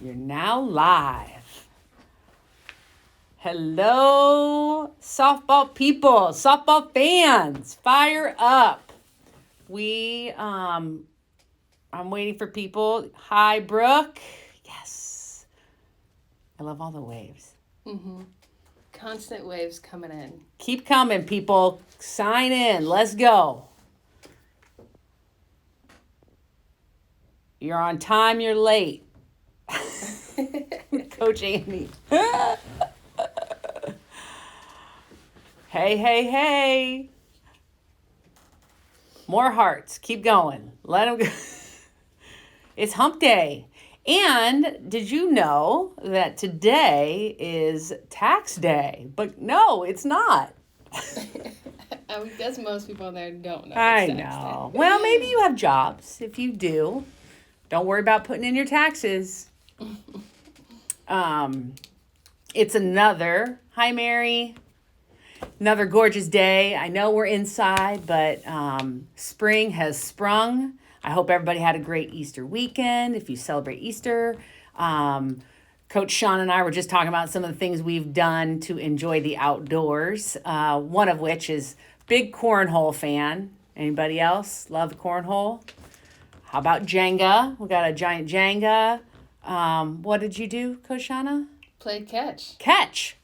You're now live. Hello, softball people, softball fans, fire up. I'm waiting for people. Hi, Brooke. Yes. I love all the waves. Constant waves coming in. Keep coming, people. Sign in. Let's go. You're on time, you're late. Coach Amy. Hey. More hearts. Keep going. Let them go. It's hump day. And did you know that today is tax day? But no, it's not. I guess most people in there don't know. I know. Well, maybe you have jobs. If you do, don't worry about putting in your taxes. It's hi Mary, another gorgeous day. I know we're inside, but spring has sprung. I hope everybody had a great Easter weekend. If you celebrate Easter, Coach Sean and I were just talking about some of the things we've done to enjoy the outdoors. One of which is big cornhole fan. Anybody else love the cornhole? How about Jenga? We got a giant Jenga. What did you do, Coach Shauna? Played catch. Catch.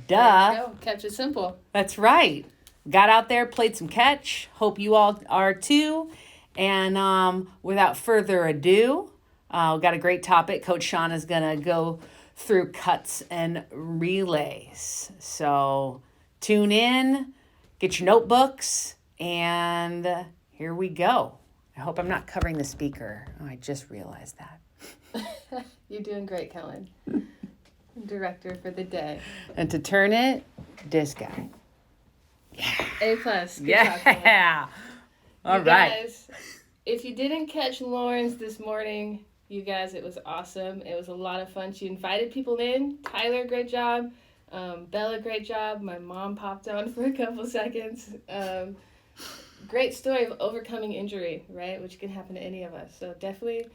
Duh. There you go. Catch is simple. That's right. Got out there, played some catch. Hope you all are too. And without further ado, got a great topic. Coach Sean is going to go through cuts and relays. So tune in, get your notebooks, and here we go. I hope I'm not covering the speaker. Oh, I just realized that. You're doing great, Kellen. Director for the day. And to turn it, this guy. Yeah. A+. Good yeah. All right. Guys, if you didn't catch Lauren's this morning, you guys, it was awesome. It was a lot of fun. She invited people in. Tyler, great job. Bella, great job. My mom popped on for a couple seconds. Great story of overcoming injury, right? Which can happen to any of us. So definitely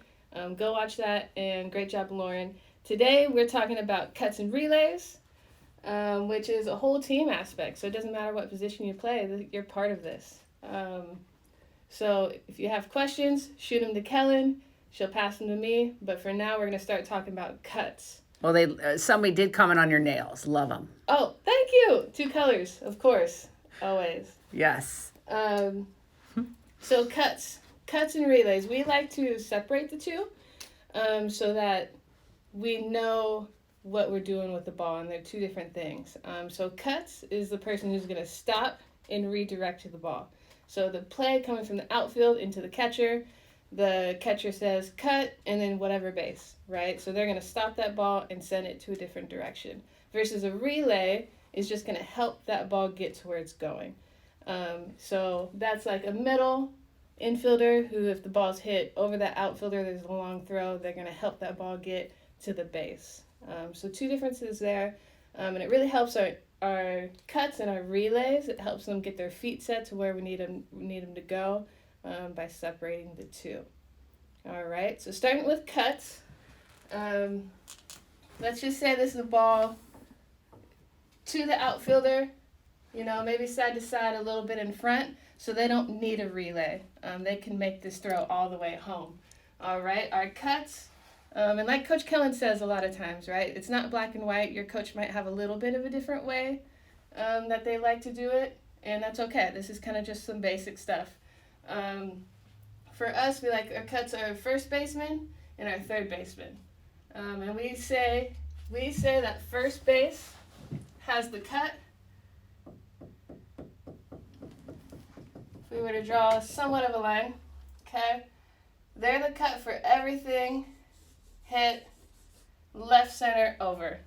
go watch that. And great job, Lauren. Today, we're talking about cuts and relays, which is a whole team aspect. So it doesn't matter what position you play, you're part of this. So if you have questions, shoot them to Kellen. She'll pass them to me. But for now, we're going to start talking about cuts. Well, somebody did comment on your nails. Love them. Oh, thank you. 2 colors, of course. Always. Yes. So cuts and relays. We like to separate the two so that we know what we're doing with the ball, and they're 2 different things. So cuts is the person who's going to stop and redirect to the ball. So the play coming from the outfield into the catcher says cut, and then whatever base, right? So they're going to stop that ball and send it to a different direction. Versus a relay is just going to help that ball get to where it's going. So that's like a middle infielder who, if the ball's hit over that outfielder, there's a long throw, they're going to help that ball get to the base. So 2 differences there. And it really helps our cuts and our relays. It helps them get their feet set to where we need them to go by separating the 2. All right, so starting with cuts, let's just say this is a ball to the outfielder, maybe side to side, a little bit in front, so they don't need a relay. They can make this throw all the way home. All right, our cuts, and like Coach Kellen says a lot of times, right, it's not black and white. Your coach might have a little bit of a different way that they like to do it, and that's okay. This is kind of just some basic stuff. For us, we like our cuts are first baseman and our third baseman. And we say that first base has the cut. If we were to draw somewhat of a line, okay, they're the cut for everything hit left center over.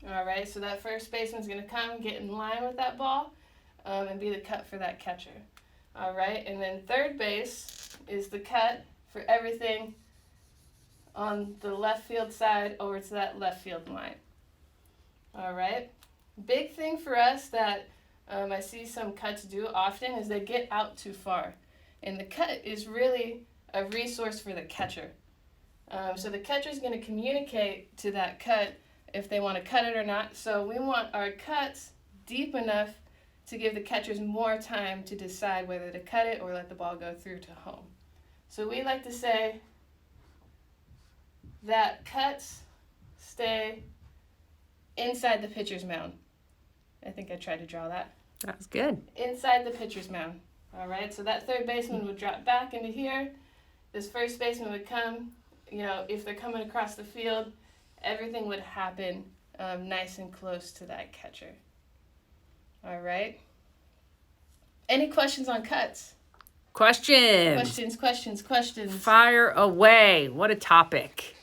All right, so that first baseman's going to come, get in line with that ball, and be the cut for that catcher. All right, and then third base is the cut for everything on the left field side over to that left field line. All right, big thing for us that I see some cuts do often is they get out too far. And the cut is really a resource for the catcher. So the catcher is going to communicate to that cut if they want to cut it or not. So we want our cuts deep enough to give the catchers more time to decide whether to cut it or let the ball go through to home. So we like to say that cuts stay inside the pitcher's mound. I think I tried to draw that. That was good. Inside the pitcher's mound. All right, so that third baseman would drop back into here. This first baseman would come. If they're coming across the field, everything would happen nice and close to that catcher. All right. Any questions on cuts? Questions. Questions. Fire away. What a topic.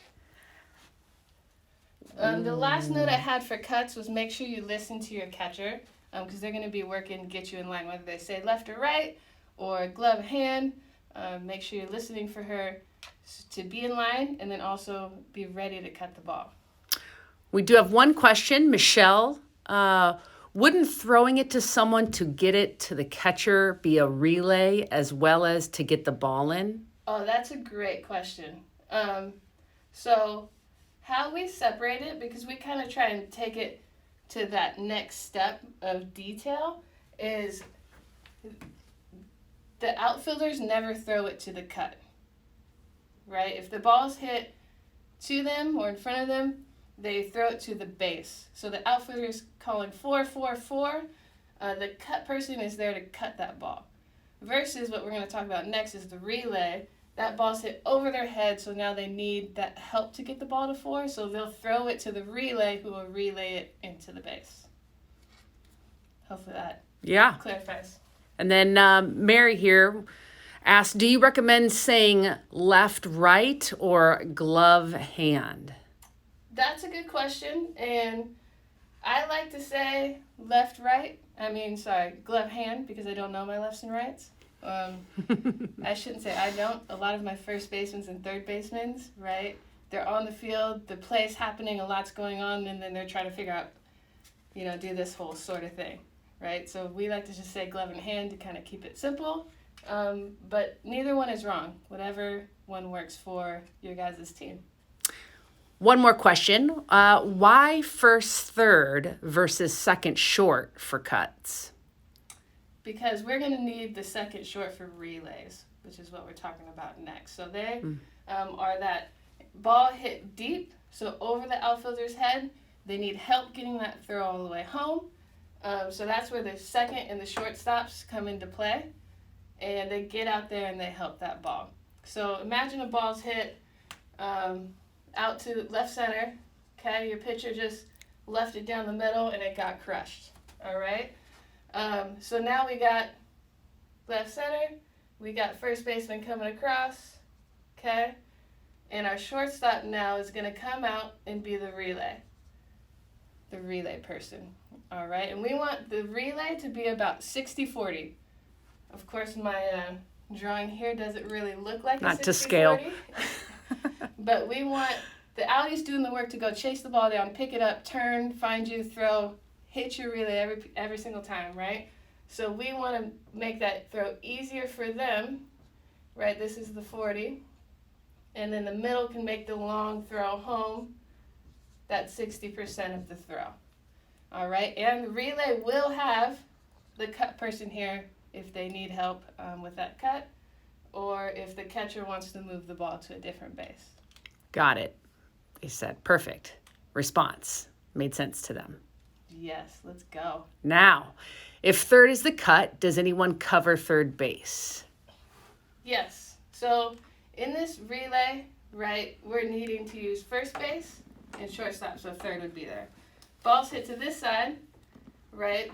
The last note I had for cuts was make sure you listen to your catcher because they're going to be working to get you in line, whether they say left or right or glove hand. Make sure you're listening for her to be in line and then also be ready to cut the ball. We do have one question. Michelle, wouldn't throwing it to someone to get it to the catcher be a relay as well as to get the ball in? Oh, that's a great question. So how we separate it, because we kind of try and take it to that next step of detail, is the outfielders never throw it to the cut, right? If the ball's hit to them or in front of them, they throw it to the base. So the outfielder is calling 4-4-4. The cut person is there to cut that ball. Versus what we're going to talk about next is the relay. That ball's hit over their head, so now they need that help to get the ball to 4. So they'll throw it to the relay, who will relay it into the base. Hopefully that clarifies. And then Mary here asked, do you recommend saying left, right, or glove, hand? That's a good question, and I like to say left, right. Glove, hand, because I don't know my lefts and rights. I shouldn't say I don't. A lot of my first basemen and third basemen, right? They're on the field, the play's happening, a lot's going on, and then they're trying to figure out, do this whole sort of thing, right? So we like to just say glove and hand to kind of keep it simple, but neither one is wrong. Whatever one works for your guys' team. One more question. Why first third versus second short for cuts? Because we're going to need the second short for relays, which is what we're talking about next. So they are that ball hit deep, so over the outfielder's head. They need help getting that throw all the way home. So that's where the second and the shortstops come into play. And they get out there and they help that ball. So imagine a ball's hit out to left center. Okay, your pitcher just left it down the middle and it got crushed. All right. So now we got left center, we got first baseman coming across, okay? And our shortstop now is going to come out and be the relay person, all right? And we want the relay to be about 60-40. Of course, my drawing here doesn't really look like Not a 60-40. to scale. But we want the outie's doing the work to go chase the ball down, pick it up, turn, find you, throw, hit your relay every single time, right? So we want to make that throw easier for them, right? This is the 40. And then the middle can make the long throw home. That's 60% of the throw. All right? And the relay will have the cut person here if they need help with that cut, or if the catcher wants to move the ball to a different base. Got it. They said perfect response. Made sense to them. Yes, let's go. Now, if third is the cut, does anyone cover third base? Yes. So in this relay, right, we're needing to use first base and shortstop, so third would be there. Ball's hit to this side, right?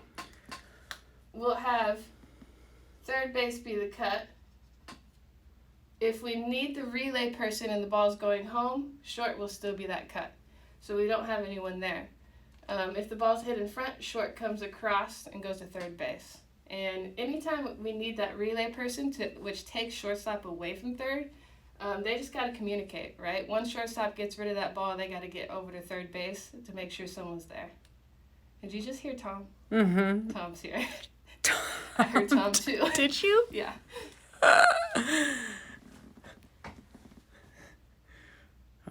We'll have third base be the cut. If we need the relay person and the ball's going home, short will still be that cut. So we don't have anyone there. If the ball's hit in front, short comes across and goes to third base. And anytime we need that relay person, which takes shortstop away from third, they just got to communicate, right? Once shortstop gets rid of that ball, they got to get over to third base to make sure someone's there. Did you just hear Tom? Mm-hmm. Tom's here. I heard Tom too. Did you? Yeah.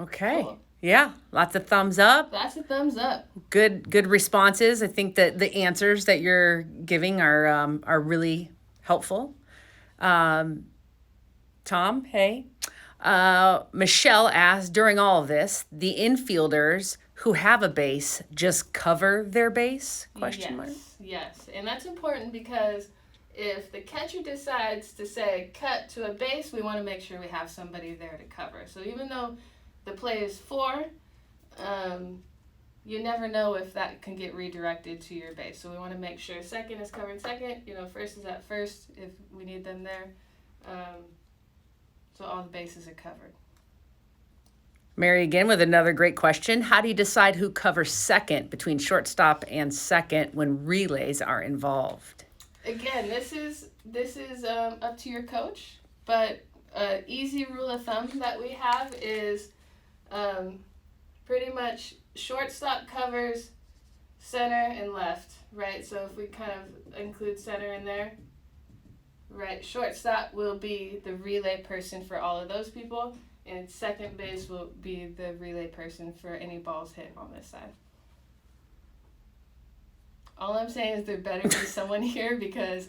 Okay. Cool. Yeah, lots of thumbs up. That's a thumbs up. Good responses. I think that the answers that you're giving are really helpful. Tom, hey. Michelle asked, during all of this, the infielders who have a base just cover their base? Question mark. Yes. And that's important because if the catcher decides to say cut to a base, we want to make sure we have somebody there to cover. So even though the play is 4, you never know if that can get redirected to your base. So we want to make sure second is covering second, first is at first if we need them there. So all the bases are covered. Mary again with another great question. How do you decide who covers second between shortstop and second when relays are involved? Again, this is up to your coach, but an easy rule of thumb that we have is pretty much shortstop covers center and left, right? So if we kind of include center in there, right, shortstop will be the relay person for all of those people, and second base will be the relay person for any balls hit on this side. All I'm saying is there better be someone here, because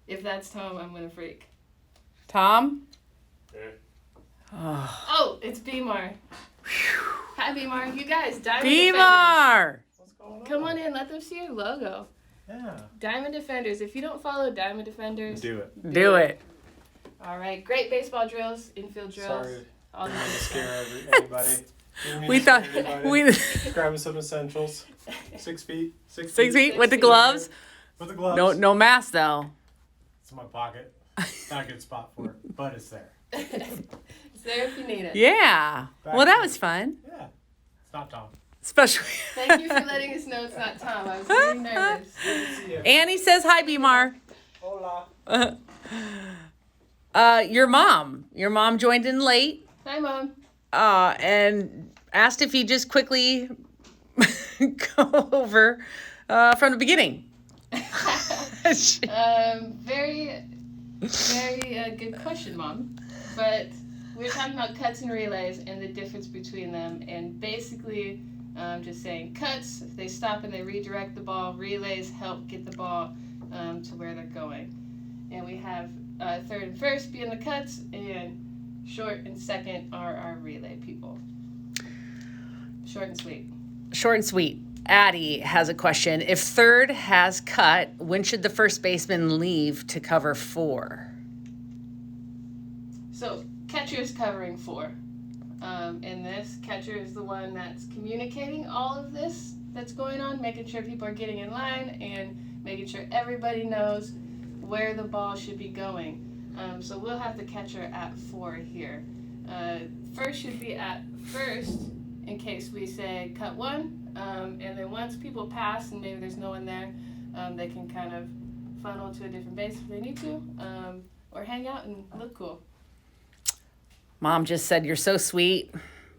if that's Tom, I'm going to freak. Tom? Yeah. Oh, it's Beemar. Hi, Beemar. You guys, Diamond Beemar! What's going on? Defenders. Come on in. Let them see your logo. Yeah. Diamond Defenders. If you don't follow Diamond Defenders, Do it. Do it. All right. Great baseball drills, infield drills. Sorry. All I'm the going to good scare stuff. everybody. Didn't mean We to scare thought anybody. we Just grabbing some essentials. 6 feet. 6 6 feet with the gloves. With the gloves. No mask though. It's in my pocket. Not a good spot for it, but it's there. It's there if you need it. Yeah. Well, that was fun. Yeah. It's not Tom. Especially. Thank you for letting us know it's not Tom. I was really nervous. Good to see you. Annie says hi, Beemar. Hola. Your mom joined in late, Hi, Mom. and asked if you just quickly go over from the beginning. Very, very good question, Mom. But we're talking about cuts and relays and the difference between them. And basically, just saying cuts, they stop and they redirect the ball. Relays help get the ball to where they're going. And we have third and first being the cuts, and short and second are our relay people. Short and sweet. Short and sweet. Addie has a question. If third has cut, when should the first baseman leave to cover 4? So catcher is covering 4. And this catcher is the one that's communicating all of this that's going on, making sure people are getting in line and making sure everybody knows where the ball should be going. So we'll have the catcher at 4 here. First should be at first in case we say cut 1. And then once people pass and maybe there's no one there, they can kind of funnel to a different base if they need to, or hang out and look cool. Mom just said, you're so sweet.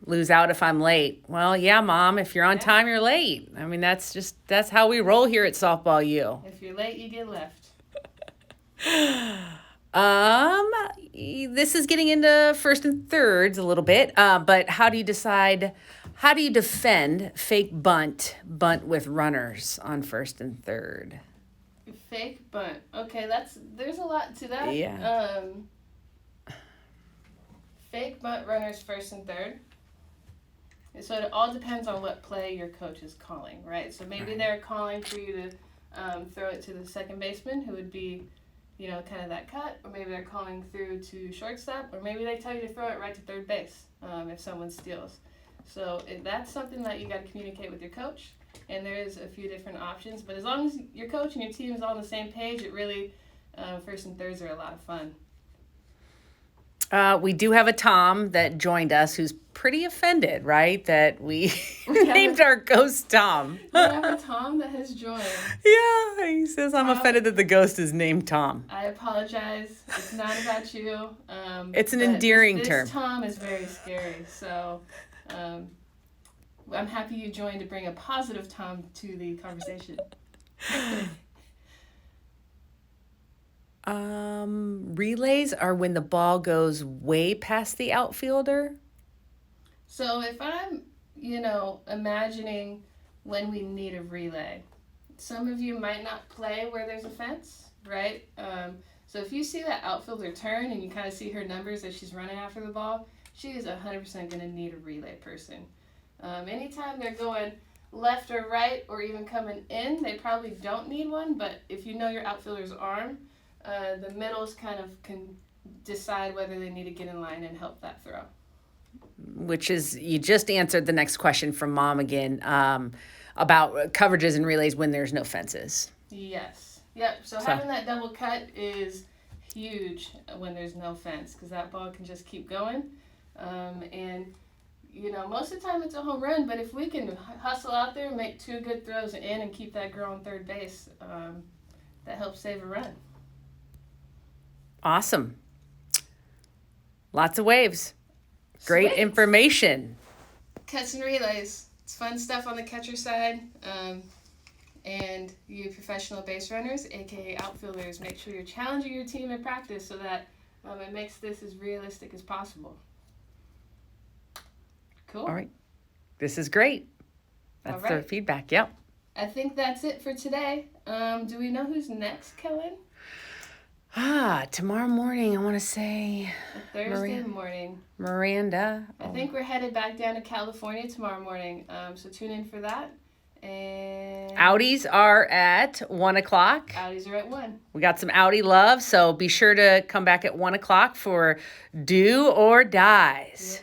Lose out if I'm late. Well, yeah, Mom, if you're on time, you're late. I mean, that's how we roll here at Softball U. If you're late, you get left. This is getting into first and thirds a little bit, but how do you defend fake bunt with runners on first and third? Fake bunt. Okay, there's a lot to that. Yeah. Fake bunt runners first and third. And so it all depends on what play your coach is calling, right? So maybe they're calling for you to throw it to the second baseman, who would be, kind of that cut, or maybe they're calling through to shortstop, or maybe they tell you to throw it right to third base if someone steals. So that's something that you got to communicate with your coach, and there is a few different options. But as long as your coach and your team is all on the same page, it really first and thirds are a lot of fun. We do have a Tom that joined us who's pretty offended, right? That we named our ghost Tom. We have a Tom that has joined. Yeah, he says, I'm Tom. offended that the ghost is named Tom. I apologize. It's not about you. It's an but endearing this term. Tom is very scary. So I'm happy you joined to bring a positive Tom to the conversation. Relays are when the ball goes way past the outfielder. So if I'm, imagining when we need a relay, some of you might not play where there's a fence, right? So if you see that outfielder turn and you kind of see her numbers as she's running after the ball, she is 100% going to need a relay person. Anytime they're going left or right or even coming in, they probably don't need one, but if you know your outfielder's arm, the middles kind of can decide whether they need to get in line and help that throw. Which is, you just answered the next question from Mom again, about coverages and relays when there's no fences. Yes. Yep. So having that double cut is huge when there's no fence, because that ball can just keep going. And, most of the time it's a home run, but if we can hustle out there and make 2 good throws in and keep that girl on third base, that helps save a run. Awesome. Lots of waves. Great Sweet. information. Cuts and relays. It's fun stuff on the catcher side. And you professional base runners, aka outfielders, make sure you're challenging your team in practice so that it makes this as realistic as possible. Cool. All right. This is great. That's All right. the feedback. Yep. I think that's it for today. Do we know who's next, Kellen? Tomorrow morning, I want to say Thursday morning. Miranda. I think we're headed back down to California tomorrow morning. So tune in for that. And Audis are at 1 o'clock. Audis are at 1. We got some Audi love, so be sure to come back at 1 o'clock for Do or Dies.